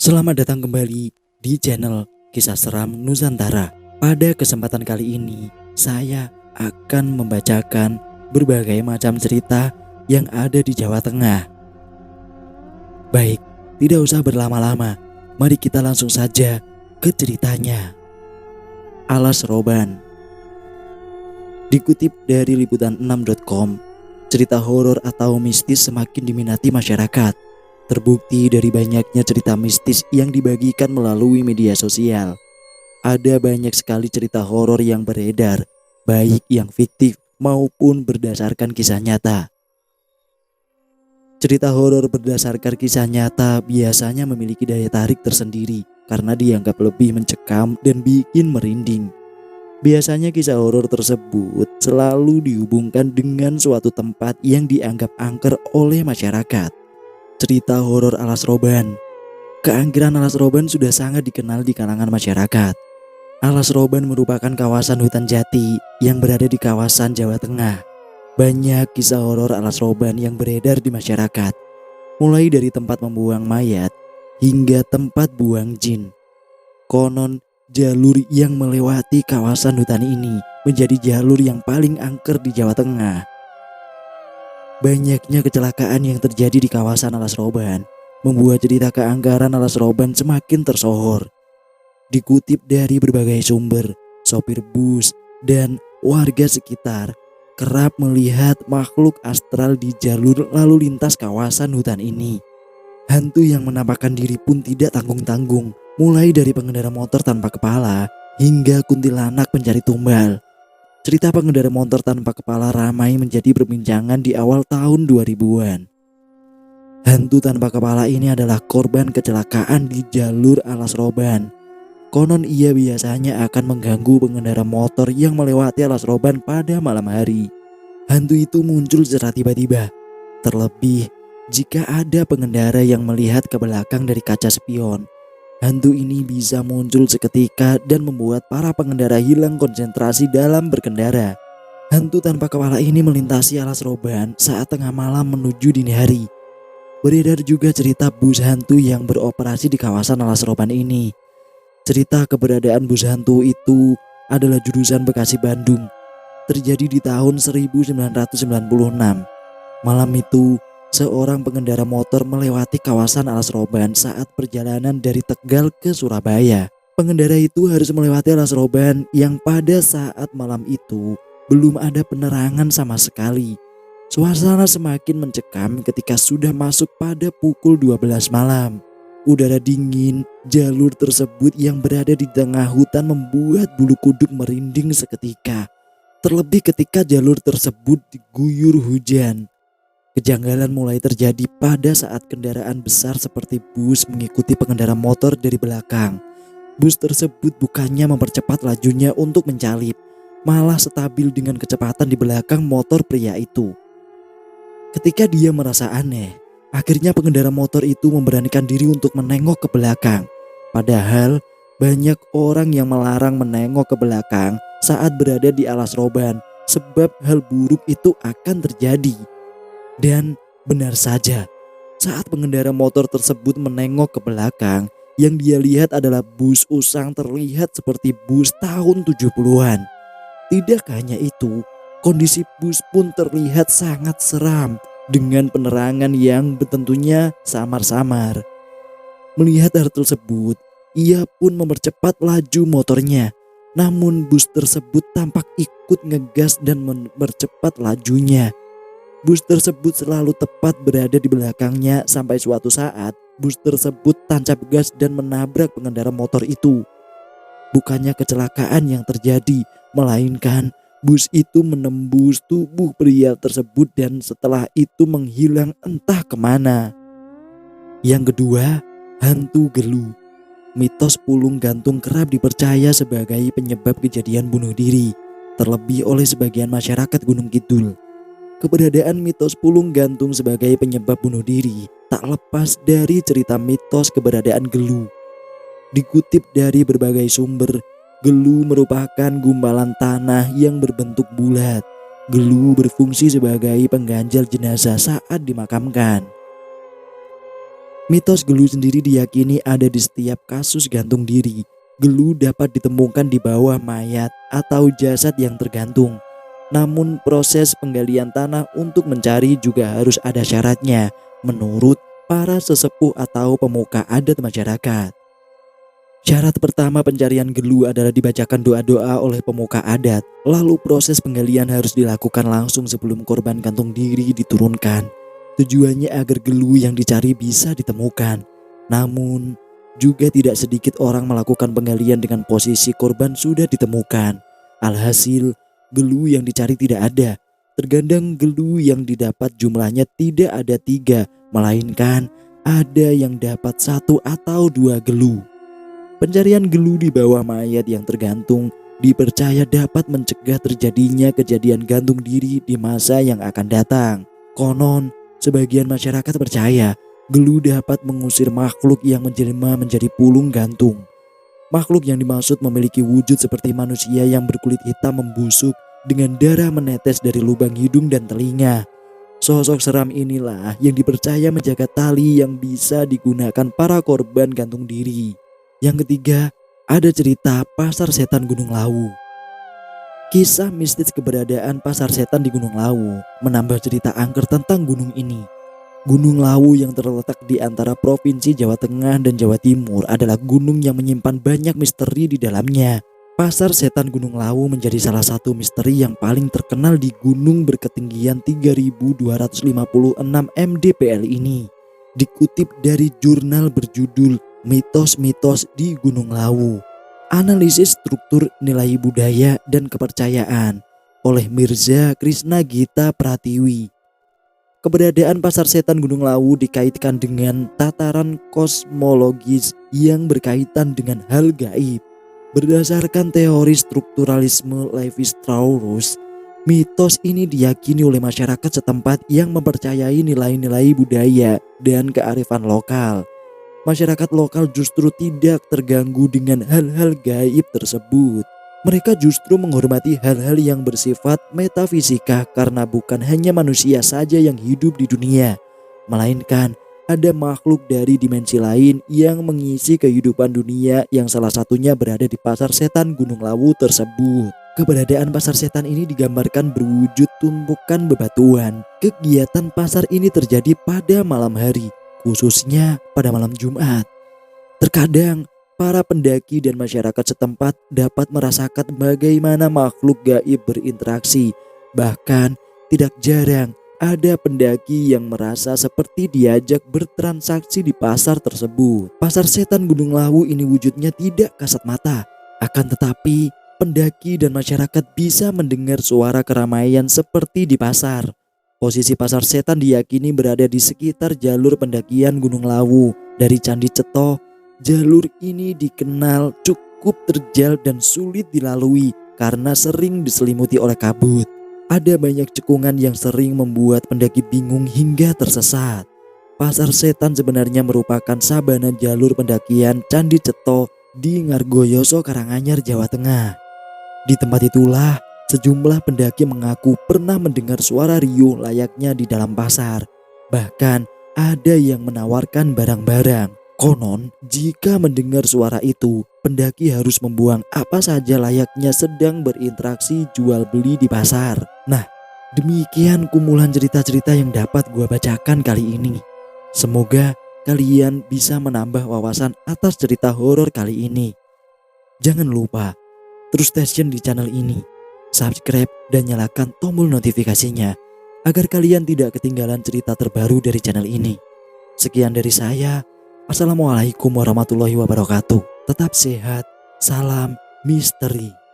Selamat datang kembali di channel Kisah Seram Nusantara. Pada kesempatan kali ini, saya akan membacakan berbagai macam cerita yang ada di Jawa Tengah. Baik, tidak usah berlama-lama, mari kita langsung saja ke ceritanya. Alas Roban. Dikutip dari liputan6.com, cerita horor atau mistis semakin diminati masyarakat. Terbukti dari banyaknya cerita mistis yang dibagikan melalui media sosial. Ada banyak sekali cerita horor yang beredar, baik yang fiktif maupun berdasarkan kisah nyata. Cerita horor berdasarkan kisah nyata biasanya memiliki daya tarik tersendiri karena dianggap lebih mencekam dan bikin merinding. Biasanya kisah horor tersebut selalu dihubungkan dengan suatu tempat yang dianggap angker oleh masyarakat. Cerita horor Alas Roban. Keangkeran Alas Roban sudah sangat dikenal di kalangan masyarakat. Alas Roban merupakan kawasan hutan jati yang berada di kawasan Jawa Tengah. Banyak kisah horor Alas Roban yang beredar di masyarakat, mulai dari tempat membuang mayat hingga tempat buang jin. Konon, jalur yang melewati kawasan hutan ini menjadi jalur yang paling angker di Jawa Tengah. Banyaknya kecelakaan yang terjadi di kawasan Alas Roban membuat cerita keangkeran Alas Roban semakin tersohor. Dikutip dari berbagai sumber, sopir bus dan warga sekitar kerap melihat makhluk astral di jalur lalu lintas kawasan hutan ini. Hantu yang menampakkan diri pun tidak tanggung-tanggung, mulai dari pengendara motor tanpa kepala hingga kuntilanak pencari tumbal. Cerita pengendara motor tanpa kepala ramai menjadi perbincangan di awal tahun 2000-an. Hantu tanpa kepala ini adalah korban kecelakaan di jalur Alas Roban. Konon ia biasanya akan mengganggu pengendara motor yang melewati Alas Roban pada malam hari. Hantu itu muncul secara tiba-tiba, terlebih jika ada pengendara yang melihat ke belakang dari kaca spion. Hantu ini bisa muncul seketika dan membuat para pengendara hilang konsentrasi dalam berkendara. Hantu tanpa kepala ini melintasi Alas Roban saat tengah malam menuju dini hari. Beredar juga cerita bus hantu yang beroperasi di kawasan Alas Roban ini. Cerita keberadaan bus hantu itu adalah jurusan Bekasi Bandung. Terjadi di tahun 1996. Malam itu, seorang pengendara motor melewati kawasan Alas Roban saat perjalanan dari Tegal ke Surabaya. Pengendara itu harus melewati Alas Roban yang pada saat malam itu belum ada penerangan sama sekali. Suasana semakin mencekam ketika sudah masuk pada pukul 12 malam. Udara dingin, jalur tersebut yang berada di tengah hutan membuat bulu kuduk merinding seketika. Terlebih ketika jalur tersebut diguyur hujan. Kejanggalan mulai terjadi pada saat kendaraan besar seperti bus mengikuti pengendara motor dari belakang. Bus tersebut bukannya mempercepat lajunya untuk mencalip, malah stabil dengan kecepatan di belakang motor pria itu. Ketika dia merasa aneh, akhirnya pengendara motor itu memberanikan diri untuk menengok ke belakang. Padahal banyak orang yang melarang menengok ke belakang saat berada di Alas Roban, sebab hal buruk itu akan terjadi. Dan benar saja, saat pengendara motor tersebut menengok ke belakang, yang dia lihat adalah bus usang terlihat seperti bus tahun 70-an. Tidak hanya itu, kondisi bus pun terlihat sangat seram dengan penerangan yang tentunya samar-samar. Melihat hal tersebut, ia pun mempercepat laju motornya. Namun bus tersebut tampak ikut ngegas dan mempercepat lajunya. Bus tersebut selalu tepat berada di belakangnya sampai suatu saat bus tersebut tancap gas dan menabrak pengendara motor itu. Bukannya kecelakaan yang terjadi, melainkan bus itu menembus tubuh pria tersebut dan setelah itu menghilang entah kemana. Yang kedua, hantu gelu. Mitos pulung gantung kerap dipercaya sebagai penyebab kejadian bunuh diri, terlebih oleh sebagian masyarakat Gunung Kidul. Keberadaan mitos pulung gantung sebagai penyebab bunuh diri tak lepas dari cerita mitos keberadaan gelu. Dikutip dari berbagai sumber, gelu merupakan gumpalan tanah yang berbentuk bulat. Gelu berfungsi sebagai pengganjal jenazah saat dimakamkan. Mitos Gelu sendiri diyakini ada di setiap kasus gantung diri. Gelu dapat ditemukan di bawah mayat atau jasad yang tergantung. Namun proses penggalian tanah untuk mencari juga harus ada syaratnya menurut para sesepuh atau pemuka adat masyarakat. Syarat pertama pencarian Gelu adalah dibacakan doa-doa oleh pemuka adat. Lalu proses penggalian harus dilakukan langsung sebelum korban gantung diri diturunkan. Tujuannya agar Gelu yang dicari bisa ditemukan. Namun juga tidak sedikit orang melakukan penggalian dengan posisi korban sudah ditemukan. Alhasil Gelu yang dicari tidak ada. Terkadang Gelu yang didapat jumlahnya tidak ada 3, melainkan ada yang dapat 1 atau 2 Gelu. Pencarian Gelu di bawah mayat yang tergantung dipercaya dapat mencegah terjadinya kejadian gantung diri di masa yang akan datang. Konon, sebagian masyarakat percaya Gelu dapat mengusir makhluk yang menjelma menjadi pulung gantung. Makhluk yang dimaksud memiliki wujud seperti manusia yang berkulit hitam membusuk dengan darah menetes dari lubang hidung dan telinga. Sosok seram inilah yang dipercaya menjaga tali yang bisa digunakan para korban gantung diri. Yang ketiga, ada cerita Pasar Setan Gunung Lawu. Kisah mistis keberadaan Pasar Setan di Gunung Lawu menambah cerita angker tentang gunung ini. Gunung Lawu yang terletak di antara Provinsi Jawa Tengah dan Jawa Timur adalah gunung yang menyimpan banyak misteri di dalamnya. Pasar Setan Gunung Lawu menjadi salah satu misteri yang paling terkenal di gunung berketinggian 3256 mdpl ini. Dikutip dari jurnal berjudul Mitos-mitos di Gunung Lawu, analisis struktur nilai budaya dan kepercayaan oleh Mirza Krishna Gita Pratiwi. Keberadaan Pasar Setan Gunung Lawu dikaitkan dengan tataran kosmologis yang berkaitan dengan hal gaib. Berdasarkan teori strukturalisme Levi-Strauss, mitos ini diyakini oleh masyarakat setempat yang mempercayai nilai-nilai budaya dan kearifan lokal. Masyarakat lokal justru tidak terganggu dengan hal-hal gaib tersebut. Mereka justru menghormati hal-hal yang bersifat metafisika karena bukan hanya manusia saja yang hidup di dunia, melainkan ada makhluk dari dimensi lain yang mengisi kehidupan dunia yang salah satunya berada di Pasar Setan Gunung Lawu tersebut. Keberadaan Pasar Setan ini digambarkan berwujud tumpukan bebatuan. Kegiatan pasar ini terjadi pada malam hari, khususnya pada malam Jumat. Terkadang para pendaki dan masyarakat setempat dapat merasakan bagaimana makhluk gaib berinteraksi. Bahkan tidak jarang ada pendaki yang merasa seperti diajak bertransaksi di pasar tersebut. Pasar Setan Gunung Lawu ini wujudnya tidak kasat mata. Akan tetapi pendaki dan masyarakat bisa mendengar suara keramaian seperti di pasar. Posisi Pasar Setan diyakini berada di sekitar jalur pendakian Gunung Lawu. Dari Candi Ceto, jalur ini dikenal cukup terjal dan sulit dilalui karena sering diselimuti oleh kabut. Ada banyak cekungan yang sering membuat pendaki bingung hingga tersesat. Pasar Setan sebenarnya merupakan sabana jalur pendakian Candi Ceto di Ngargoyoso, Karanganyar, Jawa Tengah. Di tempat itulah sejumlah pendaki mengaku pernah mendengar suara riuh layaknya di dalam pasar. Bahkan ada yang menawarkan barang-barang. Konon, jika mendengar suara itu, pendaki harus membuang apa saja layaknya sedang berinteraksi jual beli di pasar. Nah, demikian kumpulan cerita-cerita yang dapat gua bacakan kali ini. Semoga kalian bisa menambah wawasan atas cerita horor kali ini. Jangan lupa terus stay tune di channel ini, subscribe dan nyalakan tombol notifikasinya agar kalian tidak ketinggalan cerita terbaru dari channel ini. Sekian dari saya. Assalamualaikum warahmatullahi wabarakatuh. Tetap sehat. Salam misteri.